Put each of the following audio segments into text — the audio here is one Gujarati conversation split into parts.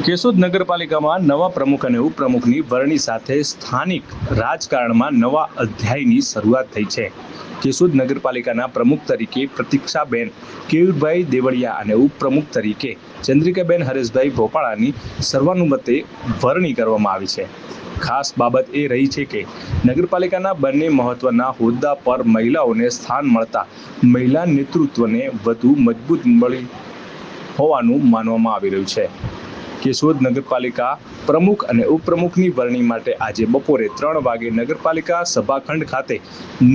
કેશોદ નગરપાલિકામાં નવા પ્રમુખ અને ઉપપ્રમુખની વરણી સાથે સ્થાનિક રાજકારણમાં નવા અધ્યાયની શરૂઆત થઈ છે. કેશોદ નગરપાલિકાના પ્રમુખ તરીકે પ્રતીક્ષાબેન કેયુરભાઈ દેવળિયા અને ઉપપ્રમુખ તરીકે ચંદ્રિકાબેન હરેશભાઈ ભોપાળાની સર્વાનુમતે વરણી કરવામાં આવી છે. ખાસ બાબત એ રહી છે કે નગરપાલિકાના બંને મહત્વના હોદ્દા પર મહિલાઓને સ્થાન મળતા મહિલા નેતૃત્વને વધુ મજબૂત મળી હોવાનું માનવામાં આવી રહ્યું છે. કેશોદ નગરપાલિકા પ્રમુખ અને ઉપપ્રમુખની વરણી માટે આજે બપોરે 3 વાગે નગરપાલિકા સભાખંડ ખાતે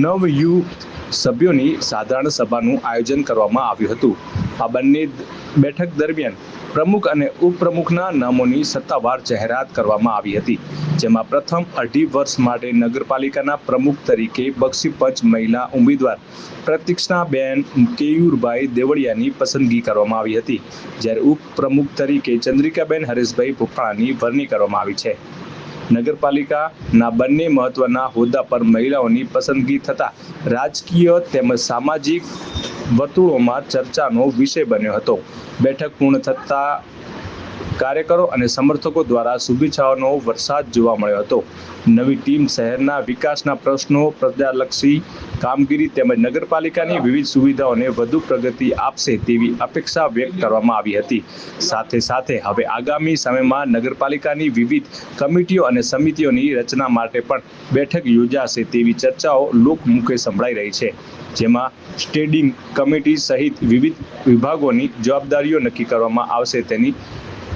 નવયુક્ત સભ્યોની સાધારણ સભાનું આયોજન કરવામાં આવ્યું હતું. આ બંને બેઠક દરમિયાન પ્રમુખ અને ઉપપ્રમુખના નામોની સત્તાવાર જાહેરાત કરવામાં આવી હતી, જેમાં પ્રથમ 2.5 વર્ષ માટે નગરપાલિકાના પ્રમુખ તરીકે બક્ષીપંચ મહિલા ઉમેદવાર પ્રતીક્ષાબેન કેયુરભાઈ દેવળિયાની પસંદગી કરવામાં આવી હતી, જ્યારે ઉપપ્રમુખ તરીકે ચંદ્રિકાબેન હરેશભાઈ ભોપાળાની વરણી કરવામાં આવી છે. નગરપાલિકાના બંને મહત્વના હોદ્દા પર મહિલાઓની પસંદગી થતા રાજકીય તેમજ સામાજિક વર્તુળોમાં ચર્ચાનો વિષય બન્યો હતો. બેઠક પૂર્ણ થતા કાર્યકરો અને સમર્થકો દ્વારા શુભેચ્છાઓનો વરસાદ જોવા મળ્યો હતો. નવી ટીમ શહેરના વિકાસના પ્રશ્નો, પ્રજાલક્ષી કામગીરી તેમજ નગરપાલિકાની વિવિધ સુવિધાઓને વધુ પ્રગતિ આપશે તેવી અપેક્ષા વ્યક્ત કરવામાં આવી હતી. સાથે સાથે હવે આગામી સમયમાં નગરપાલિકાની વિવિધ કમિટીઓ અને સમિતિઓની રચના માટે પણ બેઠક યોજાશે તેવી ચર્ચાઓ લોકમુખે સંભળાઈ રહી છે, જેમાં સ્ટેન્ડિંગ કમિટી સહિત વિવિધ વિભાગોની જવાબદારીઓ નક્કી કરવામાં આવશે તેની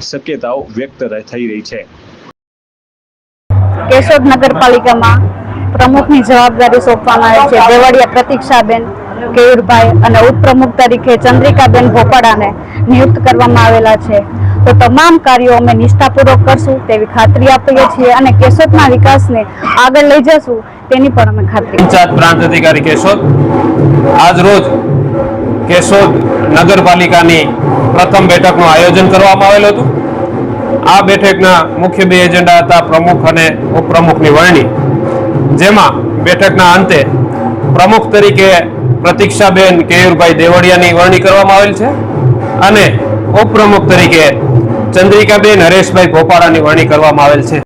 શક્યતાઓ વ્યક્ત થઈ રહી છે. કેશોદ નગરપાલિકામાં પ્રમુખની જવાબદારી સોંપવામાં આવી છે. દેવળિયા પ્રતીક્ષાબેન કેયુરભાઈ અને ઉપપ્રમુખ તરીકે ચંદ્રિકાબેન ભોપાળાને નિયુક્ત કરવામાં આવેલા છે. તો તમામ કાર્યો અમે નિષ્ઠાપૂર્વક કરશું તેવી ખાતરી આપીએ છીએ અને કેશોદના વિકાસને આગળ લઈ જશું તેની પણ અમે ખાતરી. પંચાયત પ્રાંત અધિકારી કેશોદ આજ રોજ કેશોદ નગરપાલિકાની પ્રથમ બેઠકનું આયોજન કરવામાં આવેલું હતું. આ બેઠકના મુખ્ય 2 એજન્ડા હતા પ્રમુખ અને ઉપપ્રમુખની વરણી, જેમાં બેઠકના અંતે પ્રમુખ તરીકે પ્રતીક્ષાબેન કેયુરભાઈ દેવળિયાની વરણી કરવામાં આવેલ છે અને ઉપપ્રમુખ તરીકે ચંદ્રિકાબેન હરેશભાઈ ભોપાળાની વરણી કરવામાં આવેલ છે.